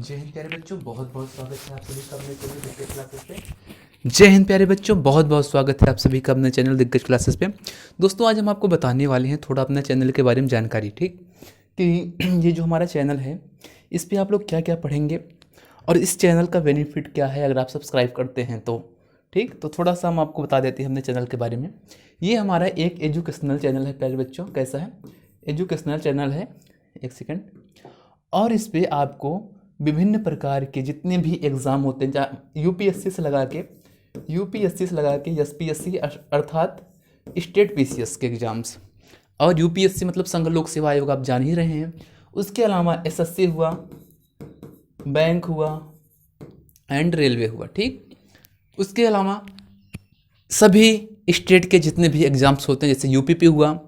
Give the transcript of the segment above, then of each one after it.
जय हिंद प्यारे बच्चों, बहुत बहुत स्वागत है आप सभी का अपने चैनल दिग्गज क्लासेस पे। जय हिंद प्यारे बच्चों, बहुत बहुत स्वागत है आप सभी का अपने चैनल दिग्गज क्लासेस पे। दोस्तों, आज हम आपको बताने वाले हैं थोड़ा अपने चैनल के बारे में जानकारी, ठीक, कि ये जो हमारा चैनल है इस पे आप लोग क्या क्या पढ़ेंगे और इस चैनल का बेनिफिट क्या है अगर आप सब्सक्राइब करते हैं तो। ठीक, तो थोड़ा सा हम आपको बता देते हैं अपने चैनल के बारे में। ये हमारा एक एजुकेशनल चैनल है प्यारे बच्चों। कैसा है? एजुकेशनल चैनल है। एक सेकेंड। और इस पे आपको विभिन्न प्रकार के जितने भी एग्ज़ाम होते हैं, यूपीएससी से लगा के एसपीएससी अर्थात स्टेट पीसीएस के एग्ज़ाम्स, और यूपीएससी मतलब संघ लोक सेवा आयोग, आप जान ही रहे हैं। उसके अलावा एसएससी हुआ, बैंक हुआ एंड रेलवे हुआ। ठीक, उसके अलावा सभी स्टेट के जितने भी एग्ज़ाम्स होते हैं, जैसे यूपीपी हुआ,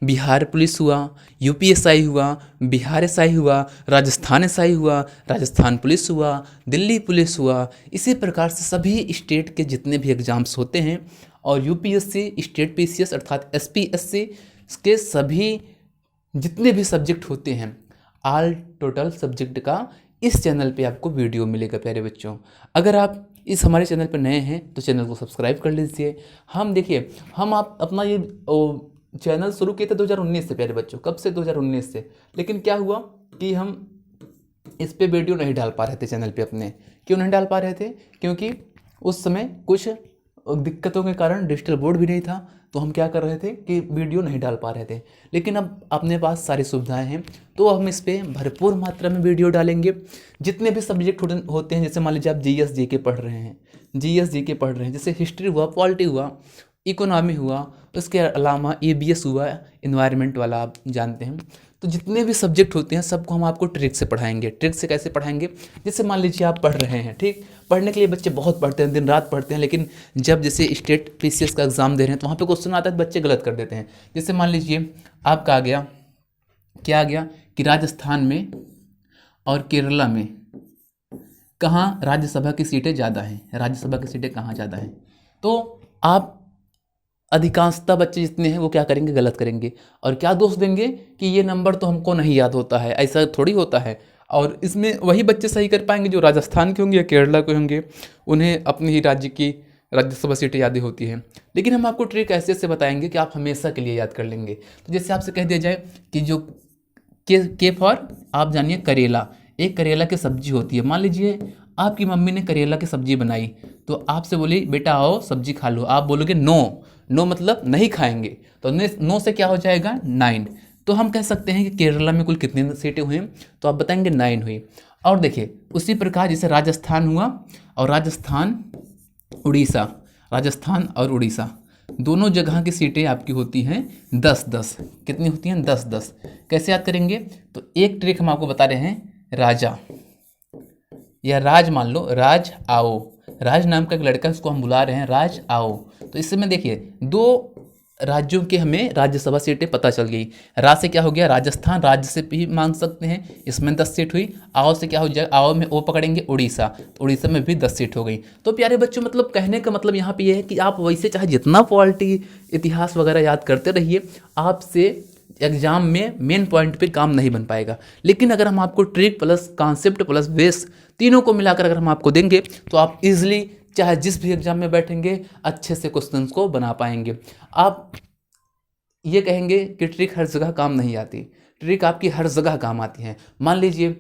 बिहार पुलिस हुआ, यूपीएसआई हुआ, बिहार एसआई हुआ, राजस्थान एसआई हुआ, राजस्थान पुलिस हुआ, दिल्ली पुलिस हुआ। इसी प्रकार से सभी स्टेट के जितने भी एग्ज़ाम्स होते हैं और यूपीएससी स्टेट पीसीएस अर्थात एसपीएससी के सभी जितने भी सब्जेक्ट होते हैं, ऑल टोटल सब्जेक्ट का इस चैनल पे आपको वीडियो मिलेगा प्यारे बच्चों। अगर आप इस हमारे चैनल पर नए हैं तो चैनल को सब्सक्राइब कर लीजिए। हम देखिए, हम आप अपना ये चैनल शुरू किए थे 2019 से प्यारे बच्चों। कब से? 2019 से। लेकिन क्या हुआ कि हम इस पे वीडियो नहीं डाल पा रहे थे चैनल पे अपने। क्यों नहीं डाल पा रहे थे? क्योंकि उस समय कुछ दिक्कतों के कारण डिजिटल बोर्ड भी नहीं था, तो हम क्या कर रहे थे कि वीडियो नहीं डाल पा रहे थे। लेकिन अब अपने पास सारी सुविधाएं हैं तो हम इस पे भरपूर मात्रा में वीडियो डालेंगे। जितने भी सब्जेक्ट होते हैं, जैसे मान लीजिए आप जीएस जीके पढ़ रहे हैं, जैसे हिस्ट्री हुआ, पॉलिटी हुआ, इकोनॉमी हुआ, उसके अलावा ईबीएस हुआ, इन्वायरमेंट वाला आप जानते हैं। तो जितने भी सब्जेक्ट होते हैं सबको हम आपको ट्रिक से पढ़ाएंगे। ट्रिक से कैसे पढ़ाएंगे? जैसे मान लीजिए आप पढ़ रहे हैं, ठीक, पढ़ने के लिए बच्चे बहुत पढ़ते हैं, दिन रात पढ़ते हैं, लेकिन जब जैसे स्टेट पीसीएस का एग्ज़ाम दे रहे हैं तो वहाँ पे क्वेश्चन आता है तो बच्चे गलत कर देते हैं। जैसे मान लीजिए आपका आ गया, क्या आ गया कि राजस्थान में और केरला में कहाँ राज्यसभा की सीटें ज़्यादा हैं, राज्यसभा की सीटें कहाँ ज़्यादा हैं। तो आप अधिकांशतः बच्चे जितने हैं वो क्या करेंगे? गलत करेंगे। और क्या दोष देंगे कि ये नंबर तो हमको नहीं याद होता है। ऐसा थोड़ी होता है। और इसमें वही बच्चे सही कर पाएंगे जो राजस्थान के होंगे या केरला के होंगे, उन्हें अपने ही राज्य की राज्यसभा सीटें याद होती हैं। लेकिन हम आपको ट्रिक ऐसे ऐसे बताएंगे कि आप हमेशा के लिए याद कर लेंगे। तो जैसे आपसे कह दिया जाए कि जो के फॉर आप जानिए करेला, एक करेला की सब्जी होती है। मान लीजिए आपकी मम्मी ने करेला की सब्जी बनाई तो आपसे बोली बेटा आओ सब्जी खा लो, आप बोलोगे नो। नो मतलब नहीं खाएंगे, तो नो से क्या हो जाएगा? 9। तो हम कह सकते हैं कि केरला में कुल कितनी सीटें हुई? तो आप बताएंगे 9 हुई। और देखिए उसी प्रकार जैसे राजस्थान हुआ और राजस्थान और उड़ीसा दोनों जगह की सीटें आपकी होती हैं 10-10। कितनी होती हैं? 10-10। कैसे याद करेंगे? तो एक ट्रिक हम आपको बता रहे हैं, राजा या राज, मान लो राज आओ, राज नाम का एक लड़का, उसको हम बुला रहे हैं राज आओ। तो इस समय देखिए 2 राज्यों के हमें राज्यसभा सीटें पता चल गई। रा से क्या हो गया? राजस्थान, राज्य से भी मांग सकते हैं, इसमें 10 सीट हुई। आओ से क्या हो जाएगा? आओ में ओ पकड़ेंगे, उड़ीसा, तो उड़ीसा में भी 10 सीट हो गई। तो प्यारे बच्चों, मतलब कहने का मतलब यहाँ पे ये है कि आप वैसे चाहे जितना पॉलिटी इतिहास वगैरह याद करते रहिए, आपसे एग्जाम में मेन पॉइंट पे काम नहीं बन पाएगा। लेकिन अगर हम आपको trick plus concept plus base तीनों को मिलाकर अगर हम आपको देंगे तो आप इजीली चाहे जिस भी एग्जाम में बैठेंगे अच्छे से क्वेश्चंस को बना पाएंगे। आप ये कहेंगे कि ट्रिक हर जगह काम नहीं आती, ट्रिक आपकी हर जगह काम आती है। मान लीजिए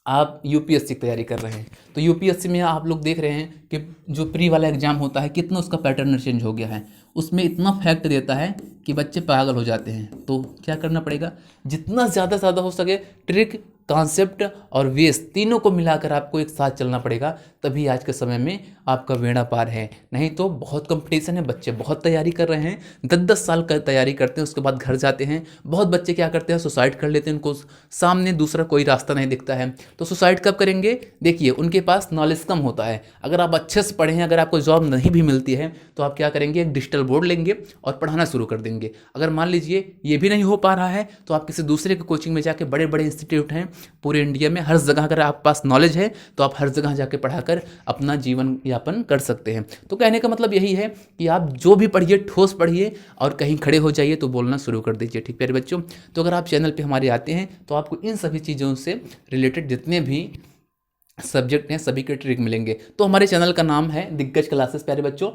आप यूपीएससी की तैयारी कर रहे हैं, तो यूपीएससी में आप लोग देख रहे हैं कि जो प्री वाला एग्जाम होता है कितना उसका पैटर्न चेंज हो गया है। उसमें इतना फैक्ट देता है कि बच्चे पागल हो जाते हैं। तो क्या करना पड़ेगा? जितना ज़्यादा हो सके ट्रिक, कॉन्सेप्ट और वेस तीनों को मिलाकर आपको एक साथ चलना पड़ेगा, तभी आज के समय में आपका बेड़ा पार है। नहीं तो बहुत कंपटीशन है, बच्चे बहुत तैयारी कर रहे हैं, 10-10 साल का तैयारी करते हैं, उसके बाद घर जाते हैं। बहुत बच्चे क्या करते हैं? सुसाइड कर लेते हैं, उनको सामने दूसरा कोई रास्ता नहीं दिखता है। तो सुसाइड कब करेंगे? देखिए उनके पास नॉलेज कम होता है। अगर आप अच्छे से पढ़े हैं, अगर आपको जॉब नहीं भी मिलती है तो आप क्या करेंगे? एक डिजिटल बोर्ड लेंगे और पढ़ाना शुरू कर देंगे। अगर मान लीजिए ये भी नहीं हो पा रहा है तो आप किसी दूसरे के कोचिंग में जाके, बड़े बड़े इंस्टीट्यूट हैं पूरे इंडिया में, हर जगह अगर आपके पास नॉलेज है तो आप हर जगह जाके पढ़ाकर अपना जीवन यापन कर सकते हैं। तो कहने का मतलब यही है कि आप जो भी पढ़िए ठोस पढ़िए और कहीं खड़े हो जाइए तो बोलना शुरू कर दीजिए। ठीक प्यारे बच्चों, तो अगर आप चैनल पे हमारे आते हैं तो आपको इन सभी चीज़ों से रिलेटेड जितने भी सब्जेक्ट हैं सभी के ट्रिक मिलेंगे। तो हमारे चैनल का नाम है दिग्गज क्लासेस प्यारे बच्चों,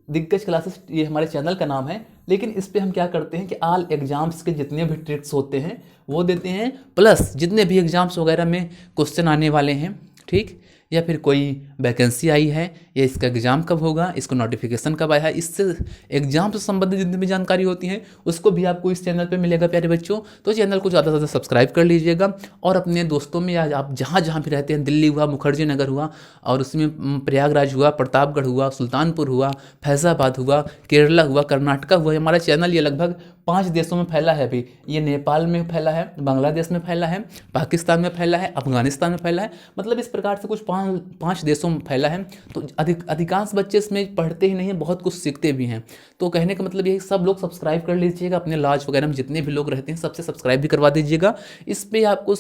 दिग्गज क्लासेस ये हमारे चैनल का नाम है। लेकिन इस पे हम क्या करते हैं कि ऑल एग्जाम्स के जितने भी ट्रिक्स होते हैं वो देते हैं, प्लस जितने भी एग्जाम्स वगैरह में क्वेश्चन आने वाले हैं, ठीक, या फिर कोई वैकेंसी आई है, या इसका एग्ज़ाम कब होगा, इसको नोटिफिकेशन कब आया है, इससे एग्जाम से संबंधित जितनी भी जानकारी होती है उसको भी आपको इस चैनल पे मिलेगा प्यारे बच्चों। तो चैनल को ज़्यादा से ज़्यादा सब्सक्राइब कर लीजिएगा और अपने दोस्तों में, या आप जहाँ जहाँ भी रहते हैं, दिल्ली हुआ, मुखर्जी नगर हुआ, और उसमें प्रयागराज हुआ, प्रतापगढ़ हुआ, सुल्तानपुर हुआ, फैज़ाबाद हुआ, केरला हुआ, कर्नाटका हुआ, हमारा चैनल ये लगभग 5 देशों में फैला है। अभी ये नेपाल में फैला है, बांग्लादेश में फैला है, पाकिस्तान में फैला है, अफगानिस्तान में फैला है, मतलब इस प्रकार से कुछ 5 देशों में फैला है। तो अधिकांश बच्चे इसमें पढ़ते ही नहीं हैं, बहुत कुछ सीखते भी हैं। तो कहने का मतलब ये सब लोग सब्सक्राइब कर लीजिएगा, अपने लॉज वगैरह में जितने भी लोग रहते हैं सबसे सब्सक्राइब भी करवा दीजिएगा। इस पर आपको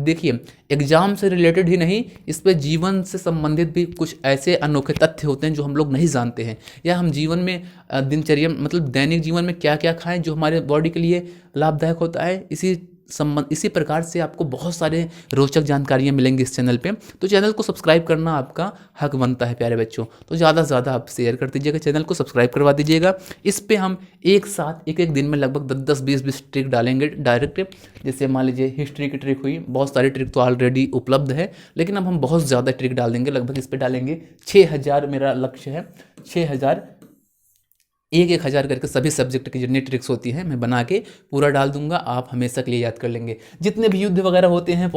देखिए एग्जाम से रिलेटेड ही नहीं, इस पर जीवन से संबंधित भी कुछ ऐसे अनोखे तथ्य होते हैं जो हम लोग नहीं जानते हैं, या हम जीवन में दिनचर्या मतलब दैनिक जीवन में क्या क्या खाएं जो हमारे बॉडी के लिए लाभदायक होता है। इसी प्रकार से आपको बहुत सारे रोचक जानकारियाँ मिलेंगी इस चैनल पे। तो चैनल को सब्सक्राइब करना आपका हक बनता है प्यारे बच्चों। तो ज़्यादा से ज़्यादा आप शेयर कर दीजिएगा, चैनल को सब्सक्राइब करवा दीजिएगा। इस पे हम एक साथ एक दिन में लगभग 10-20 ट्रिक डालेंगे डायरेक्ट। जैसे मान लीजिए हिस्ट्री की ट्रिक हुई, बहुत सारी ट्रिक तो ऑलरेडी उपलब्ध है, लेकिन अब हम बहुत ज़्यादा ट्रिक डाल देंगे। लगभग इस पर डालेंगे 6000, मेरा लक्ष्य है 6000, 1,000 करके सभी सब्जेक्ट की जितनी ट्रिक्स होती हैं मैं बना के पूरा डाल दूंगा, आप हमेशा के लिए याद कर लेंगे। जितने भी युद्ध वगैरह होते हैं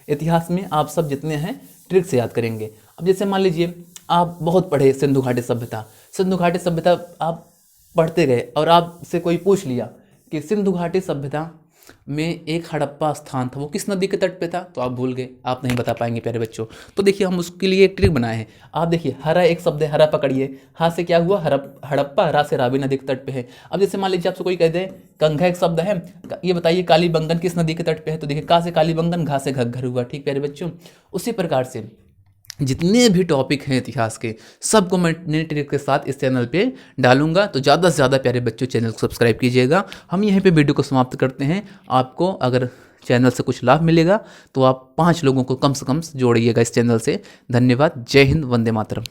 इतिहास में, आप सब जितने हैं ट्रिक से याद करेंगे। अब जैसे मान लीजिए आप बहुत पढ़े सिंधु घाटी सभ्यता, सिंधु घाटी सभ्यता आप पढ़ते गए और आपसे कोई पूछ लिया कि सिंधु घाटी सभ्यता में एक हड़प्पा स्थान था, वो किस नदी के तट पे था, तो आप भूल गए, आप नहीं बता पाएंगे प्यारे बच्चों। तो देखिए हम उसके लिए एक ट्रिक बनाए हैं। आप देखिए हरा एक शब्द है, हरा पकड़िए, हाँ से क्या हुआ, हड़प्पा, हरा से रावी नदी के तट पे है। अब जैसे मान लीजिए आपसे कोई कह दे कंघा एक शब्द है, ये बताइए कालीबंगन किस नदी के तट पे है, तो देखिए का से कालीबंगन, घा से घग्घर हुआ, ठीक प्यारे बच्चों। उसी प्रकार से जितने भी टॉपिक हैं इतिहास के सबको मैं नई ट्रिक के साथ इस चैनल पे डालूंगा। तो ज़्यादा से ज़्यादा प्यारे बच्चों चैनल को सब्सक्राइब कीजिएगा। हम यहीं पे वीडियो को समाप्त करते हैं। आपको अगर चैनल से कुछ लाभ मिलेगा तो आप 5 लोगों को कम से कम जोड़िएगा इस चैनल से। धन्यवाद। जय हिंद, वंदे मातरम।